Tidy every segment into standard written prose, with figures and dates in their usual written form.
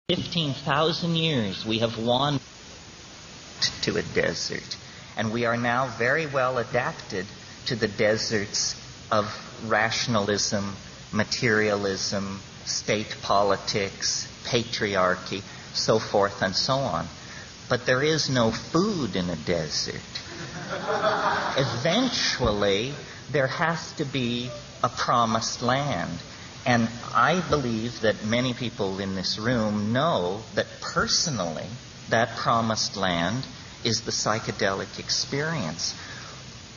15,000 years we have wandered to a desert, and we are now very well adapted to the deserts of rationalism, materialism, state politics, patriarchy, so forth and so on. But there is no food in a desert. Eventually, there has to be a promised land. And I believe that many people in this room know that personally, that promised land is the psychedelic experience.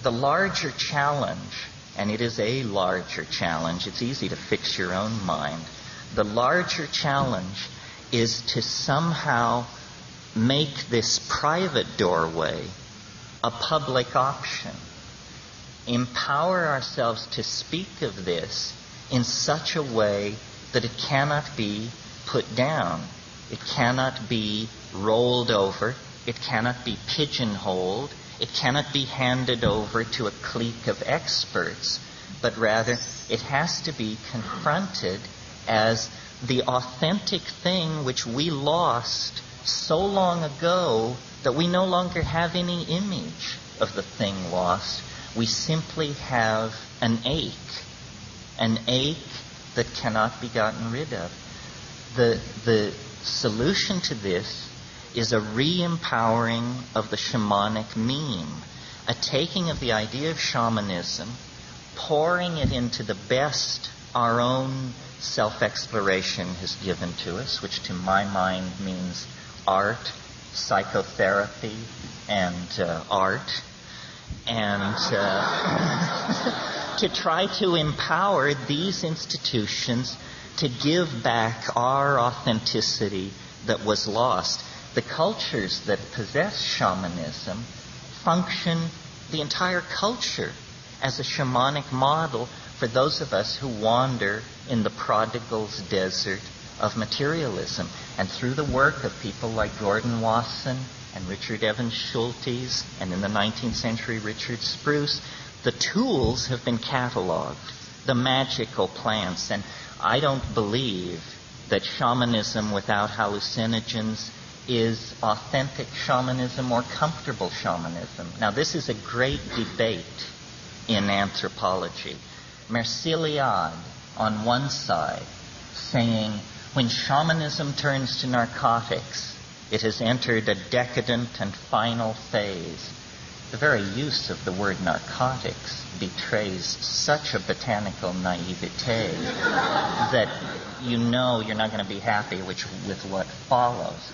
The larger challenge, and it is a larger challenge, it's easy to fix your own mind. The larger challenge is to somehow make this private doorway a public option. Empower ourselves to speak of this in such a way that it cannot be put down. It cannot be rolled over. It cannot be pigeonholed. It cannot be handed over to a clique of experts. But rather, it has to be confronted as the authentic thing which we lost so long ago that we no longer have any image of the thing lost. We simply have an ache that cannot be gotten rid of. The solution to this is a re-empowering of the shamanic meme, a taking of the idea of shamanism, pouring it into the best our own self-exploration has given to us, which to my mind means art, psychotherapy, and art, and to try to empower these institutions to give back our authenticity that was lost. The cultures that possess shamanism function, the entire culture, as a shamanic model for those of us who wander in the prodigal's desert of materialism. And through the work of people like Gordon Wasson and Richard Evans Schultes, and in the 19th century Richard Spruce, the tools have been cataloged, the magical plants. And I don't believe that shamanism without hallucinogens is authentic shamanism or comfortable shamanism. Now, this is a great debate in anthropology. Merciliade on one side saying, when shamanism turns to narcotics, it has entered a decadent and final phase. The very use of the word narcotics betrays such a botanical naivete that you know you're not going to be happy with what follows.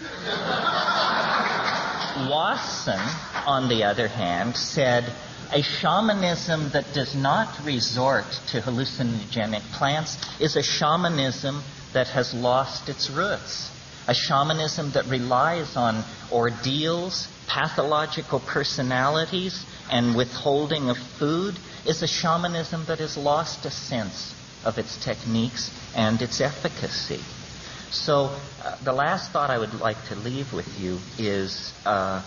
Wasson, on the other hand, said a shamanism that does not resort to hallucinogenic plants is a shamanism that has lost its roots. A shamanism that relies on ordeals, pathological personalities, and withholding of food is a shamanism that has lost a sense of its techniques and its efficacy. So the last thought I would like to leave with you is, and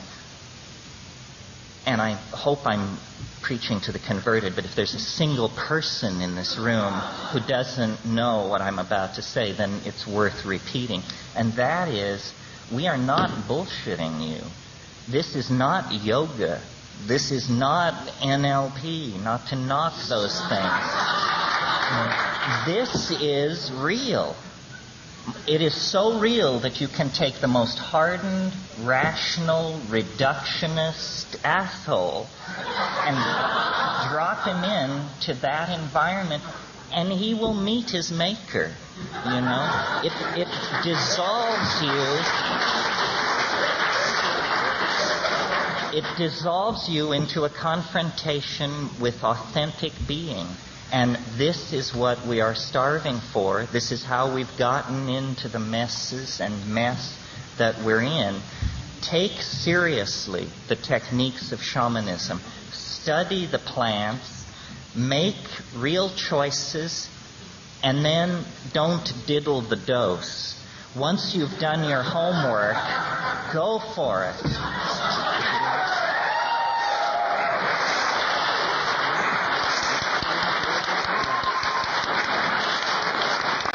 I hope I'm preaching to the converted, but if there's a single person in this room who doesn't know what I'm about to say, then it's worth repeating. And that is, we are not bullshitting you. This is not yoga. This is not NLP, not to knock those things. This is real. It is so real that you can take the most hardened, rational, reductionist asshole and drop him into that environment, and he will meet his maker. You know, it dissolves you. It dissolves you into a confrontation with authentic being. And this is what we are starving for. This is how we've gotten into the messes and mess that we're in. Take seriously the techniques of shamanism. Study the plants. Make real choices. And then don't diddle the dose. Once you've done your homework, go for it.